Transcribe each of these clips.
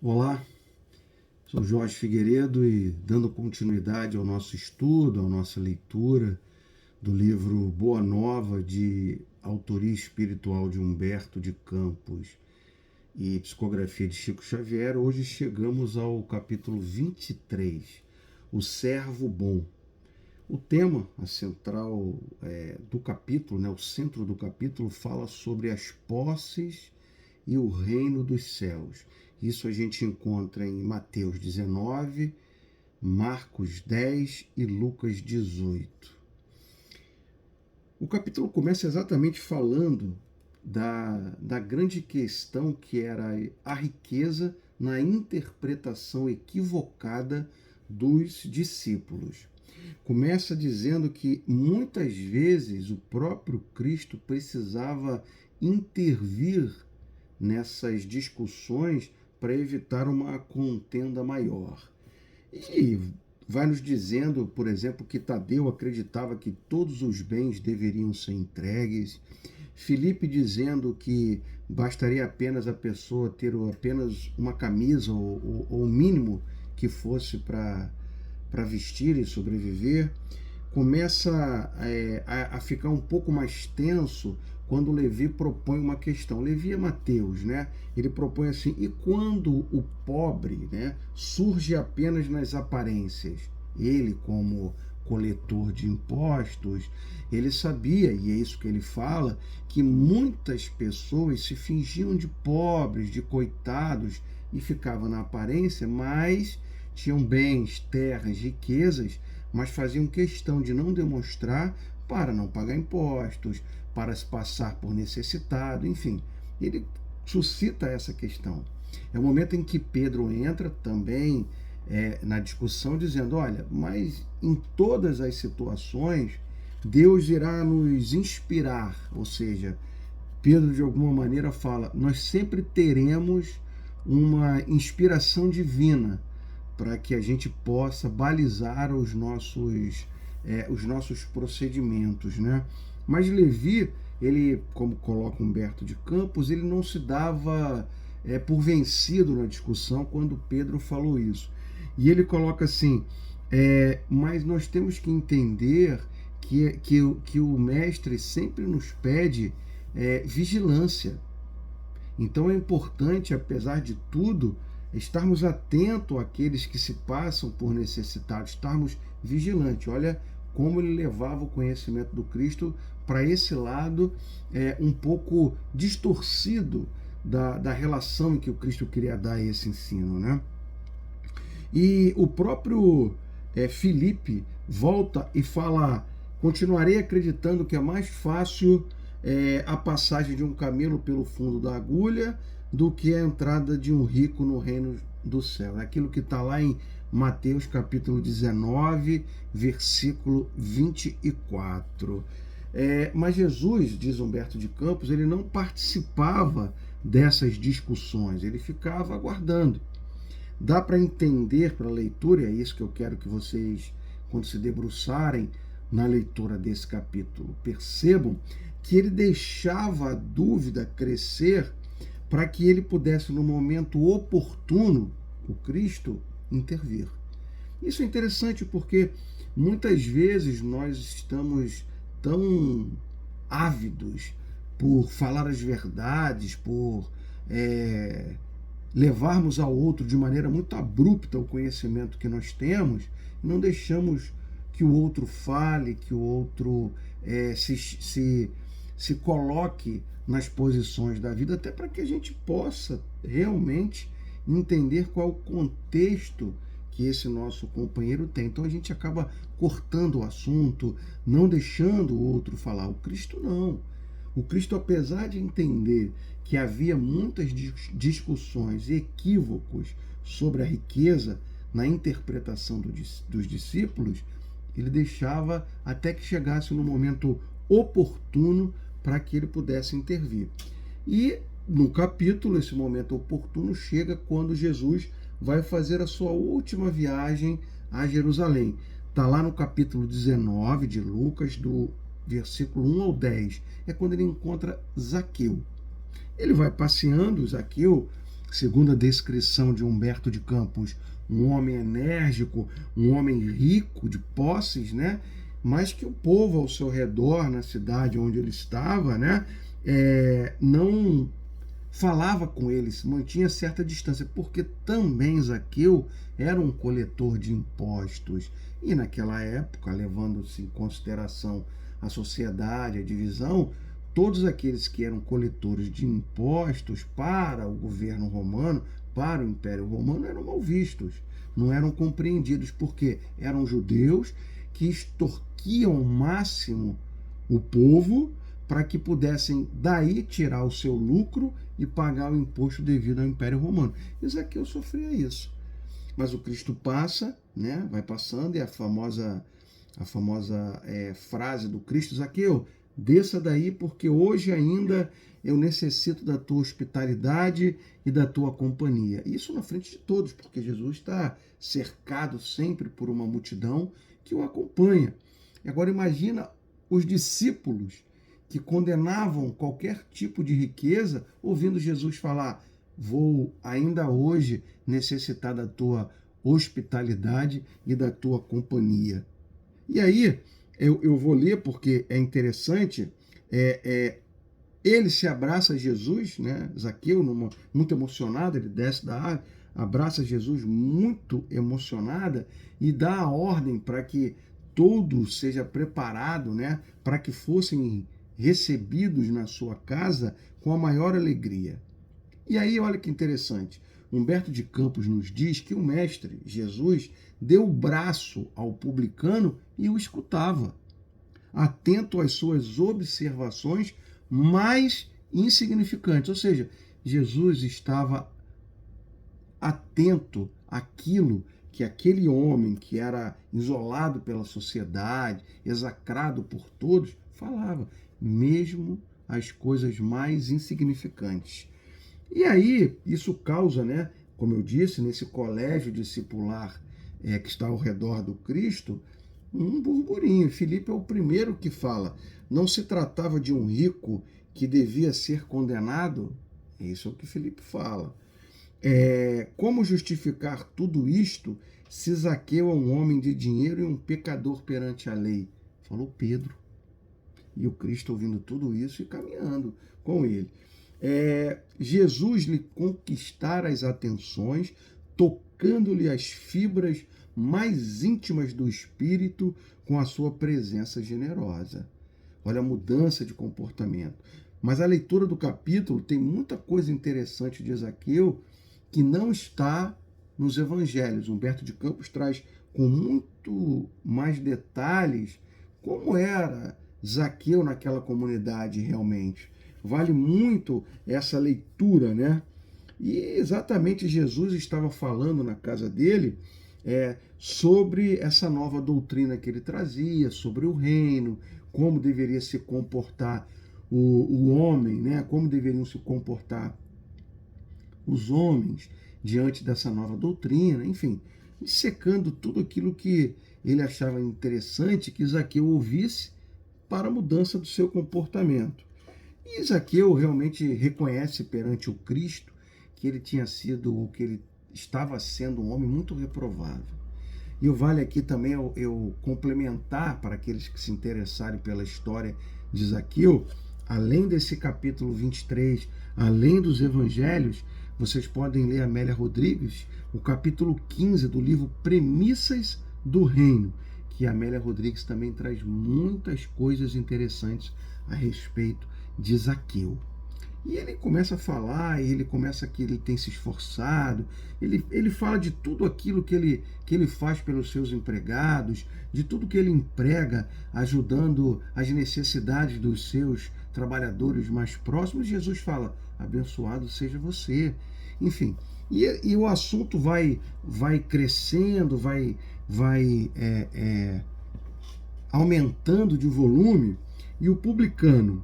Olá, sou Jorge Figueiredo e dando continuidade ao nosso estudo, à nossa leitura do livro Boa Nova, de autoria espiritual de Humberto de Campos e psicografia de Chico Xavier, hoje chegamos ao capítulo 23, O Servo Bom. O tema, a central do capítulo, o centro do capítulo, fala sobre as posses e o reino dos céus. Isso a gente encontra em Mateus 19, Marcos 10 e Lucas 18. O capítulo começa exatamente falando da grande questão que era a riqueza na interpretação equivocada dos discípulos. Começa dizendo que muitas vezes o próprio Cristo precisava intervir nessas discussões para evitar uma contenda maior. E vai nos dizendo, por exemplo, que Tadeu acreditava que todos os bens deveriam ser entregues. Filipe dizendo que bastaria apenas a pessoa ter apenas uma camisa ou o mínimo que fosse para vestir e sobreviver. Começa a ficar um pouco mais tenso quando Levi propõe uma questão. Levi é Mateus, né? Ele propõe assim: e quando o pobre, né, surge apenas nas aparências? Ele, como coletor de impostos, ele sabia, e é isso que ele fala, que muitas pessoas se fingiam de pobres, de coitados, e ficavam na aparência, mas tinham bens, terras, riquezas, mas faziam questão de não demonstrar para não pagar impostos, para se passar por necessitado, enfim. Ele suscita essa questão. É o momento em que Pedro entra também na discussão, dizendo: olha, mas em todas as situações, Deus irá nos inspirar, ou seja, Pedro de alguma maneira fala, nós sempre teremos uma inspiração divina para que a gente possa balizar os nossos procedimentos, né? Mas Levi, ele, como coloca Humberto de Campos, ele não se dava por vencido na discussão quando Pedro falou isso. E ele coloca assim, mas nós temos que entender que o mestre sempre nos pede vigilância. Então é importante, apesar de tudo, estarmos atentos àqueles que se passam por necessitados, estarmos vigilantes. Olha como ele levava o conhecimento do Cristo para esse lado um pouco distorcido da relação que o Cristo queria dar a esse ensino, né? E o próprio Filipe volta e fala: continuarei acreditando que é mais fácil a passagem de um camelo pelo fundo da agulha do que a entrada de um rico no reino do céu. É aquilo que está lá em Mateus capítulo 19, versículo 24. Mas Jesus, diz Humberto de Campos, ele não participava dessas discussões, ele ficava aguardando. Dá para entender pela leitura, e é isso que eu quero que vocês, quando se debruçarem na leitura desse capítulo, percebam que ele deixava a dúvida crescer para que ele pudesse, no momento oportuno, o Cristo, intervir. Isso é interessante porque muitas vezes nós estamos tão ávidos por falar as verdades, por levarmos ao outro de maneira muito abrupta o conhecimento que nós temos, e não deixamos que o outro fale, que o outro se coloque nas posições da vida, até para que a gente possa realmente entender qual o contexto que esse nosso companheiro tem. Então a gente acaba cortando o assunto, não deixando o outro falar. O Cristo não. O Cristo, apesar de entender que havia muitas discussões e equívocos sobre a riqueza na interpretação dos discípulos, ele deixava até que chegasse no momento oportuno para que ele pudesse intervir. E no capítulo, esse momento oportuno chega quando Jesus vai fazer a sua última viagem a Jerusalém. Está lá no capítulo 19 de Lucas, do versículo 1 ao 10. É quando ele encontra Zaqueu. Ele vai passeando, Zaqueu segundo a descrição de Humberto de Campos, um homem enérgico, um homem rico de posses, né? Mas que o povo ao seu redor, na cidade onde ele estava, né? Não falava com eles, mantinha certa distância, porque também Zaqueu era um coletor de impostos. E naquela época, levando-se em consideração a sociedade, a divisão, todos aqueles que eram coletores de impostos para o governo romano, para o Império Romano, eram mal vistos, não eram compreendidos, porque eram judeus que extorquiam ao máximo o povo para que pudessem daí tirar o seu lucro e pagar o imposto devido ao Império Romano. E Zaqueu sofria isso. Mas o Cristo passa, né? Vai passando, e a famosa frase do Cristo: Zaqueu, desça daí, porque hoje ainda eu necessito da tua hospitalidade e da tua companhia. Isso na frente de todos, porque Jesus está cercado sempre por uma multidão que o acompanha. E agora imagina os discípulos que condenavam qualquer tipo de riqueza, ouvindo Jesus falar: vou ainda hoje necessitar da tua hospitalidade e da tua companhia. E aí, eu vou ler porque é interessante, ele se abraça a Jesus, né? Zaqueu, muito emocionado, ele desce da árvore, abraça Jesus muito emocionada e dá a ordem para que todo seja preparado, né? Para que fossem recebidos na sua casa com a maior alegria. E aí, olha que interessante, Humberto de Campos nos diz que o mestre, Jesus, deu o braço ao publicano e o escutava, atento às suas observações mais insignificantes. Ou seja, Jesus estava atento àquilo que aquele homem que era isolado pela sociedade, execrado por todos, falava, mesmo as coisas mais insignificantes. E aí, isso causa, né, como eu disse, nesse colégio discipular que está ao redor do Cristo, um burburinho. Filipe é o primeiro que fala, não se tratava de um rico que devia ser condenado? Isso é o que Filipe fala. Como justificar tudo isto se Zaqueu é um homem de dinheiro e um pecador perante a lei? Falou Pedro. E o Cristo ouvindo tudo isso e caminhando com ele. Jesus lhe conquistara as atenções, tocando-lhe as fibras mais íntimas do espírito com a sua presença generosa. Olha a mudança de comportamento. Mas a leitura do capítulo tem muita coisa interessante de Zaqueu que não está nos evangelhos. Humberto de Campos traz com muito mais detalhes como era Zaqueu naquela comunidade realmente. Vale muito essa leitura, né? E exatamente Jesus estava falando na casa dele sobre essa nova doutrina que ele trazia, sobre o reino, como deveria se comportar o homem, né? Como deveriam se comportar os homens diante dessa nova doutrina, enfim, dissecando tudo aquilo que ele achava interessante que Zaqueu ouvisse para a mudança do seu comportamento. E Zaqueu realmente reconhece perante o Cristo que ele tinha sido, ou que ele estava sendo um homem muito reprovável. E vale aqui também eu complementar para aqueles que se interessarem pela história de Zaqueu, além desse capítulo 23, além dos evangelhos, vocês podem ler Amélia Rodrigues, o capítulo 15 do livro Premissas do Reino, que a Amélia Rodrigues também traz muitas coisas interessantes a respeito de Zaqueu. E ele começa a falar, e ele começa que ele tem se esforçado, ele fala de tudo aquilo que ele faz pelos seus empregados, de tudo que ele emprega, ajudando as necessidades dos seus trabalhadores mais próximos. Jesus fala, abençoado seja você. Enfim, e o assunto vai crescendo, vai aumentando de volume, e o publicano,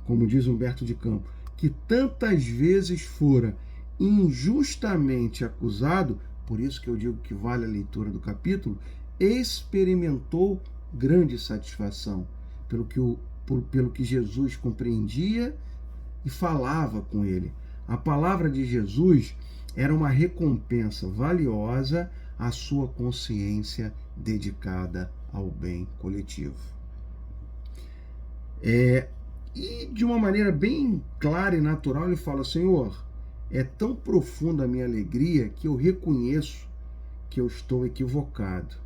como diz Humberto de Campos, que tantas vezes fora injustamente acusado, por isso que eu digo que vale a leitura do capítulo, experimentou grande satisfação pelo que Jesus compreendia e falava com ele. A palavra de Jesus era uma recompensa valiosa à sua consciência dedicada ao bem coletivo. E de uma maneira bem clara e natural, ele fala: Senhor, é tão profunda a minha alegria que eu reconheço que eu estou equivocado.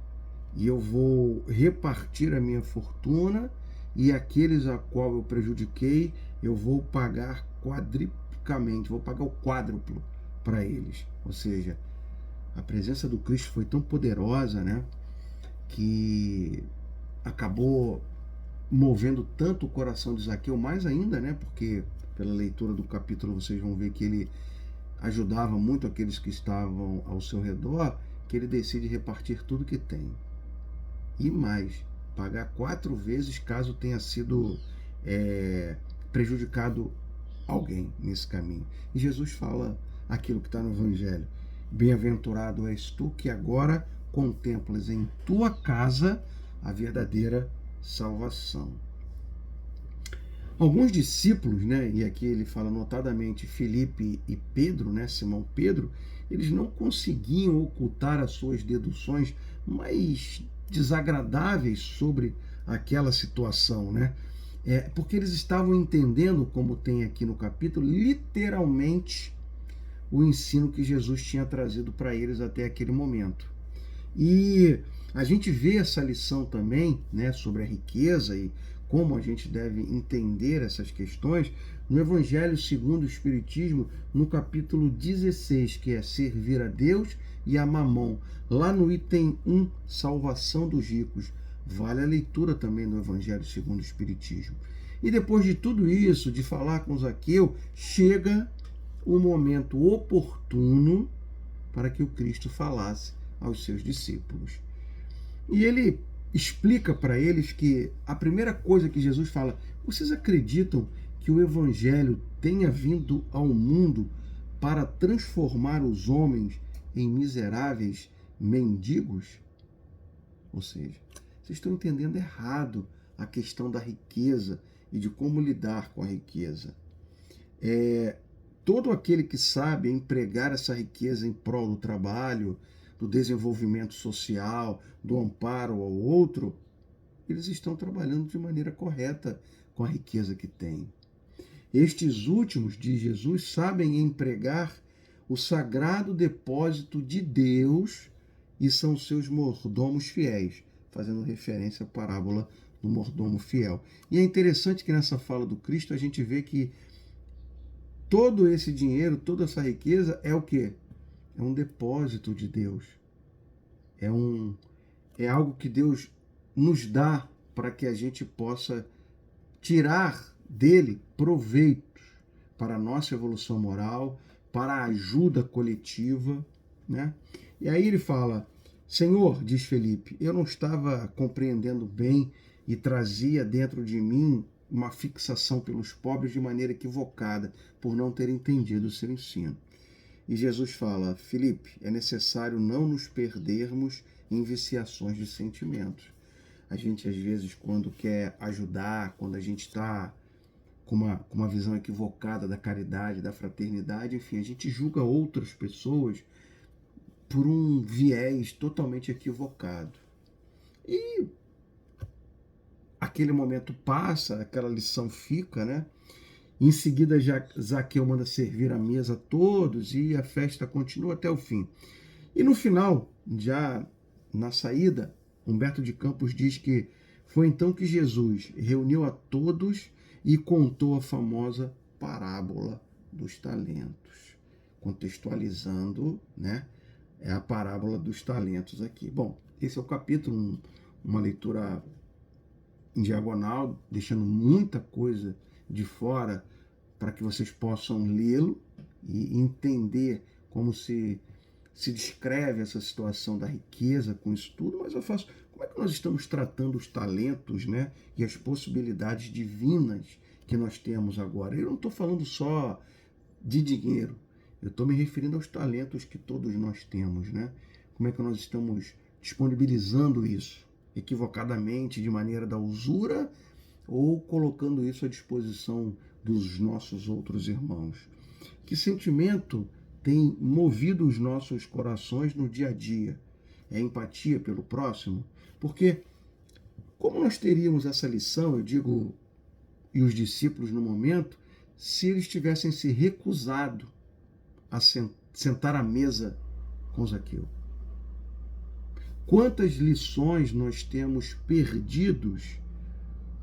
E eu vou repartir a minha fortuna, e aqueles a qual eu prejudiquei, eu vou pagar quadriplicamente, vou pagar o quádruplo para eles. Ou seja, a presença do Cristo foi tão poderosa, né, que acabou movendo tanto o coração de Zaqueu, mais ainda, né, porque pela leitura do capítulo vocês vão ver que ele ajudava muito aqueles que estavam ao seu redor, que ele decide repartir tudo que tem. E mais, pagar 4 vezes caso tenha sido prejudicado alguém nesse caminho. E Jesus fala aquilo que está no Evangelho: bem-aventurado és tu que agora contemplas em tua casa a verdadeira salvação. Alguns discípulos, né, e aqui ele fala notadamente Filipe e Pedro, né, Simão Pedro, eles não conseguiam ocultar as suas deduções mais desagradáveis sobre aquela situação, né? Porque eles estavam entendendo, como tem aqui no capítulo, literalmente o ensino que Jesus tinha trazido para eles até aquele momento. E a gente vê essa lição também, né, sobre a riqueza e como a gente deve entender essas questões no Evangelho segundo o Espiritismo, no capítulo 16, que é servir a Deus e a Mamon. Lá no item 1, salvação dos ricos. Vale a leitura também do Evangelho segundo o Espiritismo. E depois de tudo isso, de falar com Zaqueu, chega o momento oportuno para que o Cristo falasse aos seus discípulos. E ele explica para eles que a primeira coisa que Jesus fala: vocês acreditam que o Evangelho tenha vindo ao mundo para transformar os homens em miseráveis mendigos? Ou seja, vocês estão entendendo errado a questão da riqueza e de como lidar com a riqueza. Todo aquele que sabe empregar essa riqueza em prol do trabalho, do desenvolvimento social, do amparo ao outro, eles estão trabalhando de maneira correta com a riqueza que têm. Estes últimos, diz Jesus, sabem empregar o sagrado depósito de Deus e são seus mordomos fiéis, fazendo referência à parábola do mordomo fiel. E é interessante que nessa fala do Cristo a gente vê que todo esse dinheiro, toda essa riqueza é o quê? É um depósito de Deus. É algo que Deus nos dá para que a gente possa tirar dele proveitos para a nossa evolução moral, para a ajuda coletiva, né? E aí ele fala: Senhor, diz Felipe, eu não estava compreendendo bem e trazia dentro de mim uma fixação pelos pobres de maneira equivocada, por não ter entendido o seu ensino. E Jesus fala: Felipe, é necessário não nos perdermos em viciações de sentimentos. A gente, às vezes, quando quer ajudar, quando a gente está com uma visão equivocada da caridade, da fraternidade, enfim, a gente julga outras pessoas por um viés totalmente equivocado. E aquele momento passa, aquela lição fica, né? Em seguida, Zaqueu manda servir a mesa a todos e a festa continua até o fim. E no final, já na saída, Humberto de Campos diz que foi então que Jesus reuniu a todos e contou a famosa parábola dos talentos, contextualizando, né, a parábola dos talentos aqui. Bom, esse é o capítulo, uma leitura em diagonal, deixando muita coisa de fora para que vocês possam lê-lo e entender como se descreve essa situação da riqueza com isso tudo, mas como é que nós estamos tratando os talentos, né, e as possibilidades divinas que nós temos agora. Eu não estou falando só de dinheiro, eu estou me referindo aos talentos que todos nós temos, né? Como é que nós estamos disponibilizando isso equivocadamente, de maneira da usura, ou colocando isso à disposição dos nossos outros irmãos. Que sentimento tem movido os nossos corações no dia a dia? É empatia pelo próximo? Porque como nós teríamos essa lição, eu digo, e os discípulos no momento, se eles tivessem se recusado a sentar à mesa com Zaqueu? Quantas lições nós temos perdidos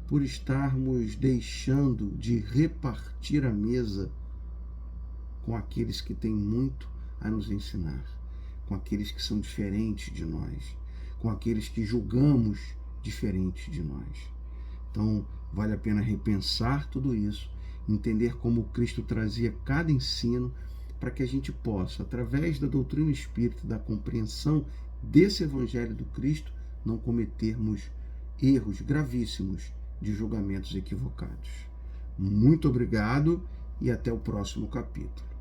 por estarmos deixando de repartir a mesa com aqueles que têm muito a nos ensinar, com aqueles que são diferentes de nós, com aqueles que julgamos diferente de nós. Então, vale a pena repensar tudo isso, entender como Cristo trazia cada ensino para que a gente possa, através da doutrina espírita, da compreensão desse Evangelho do Cristo, não cometermos erros gravíssimos de julgamentos equivocados. Muito obrigado e até o próximo capítulo.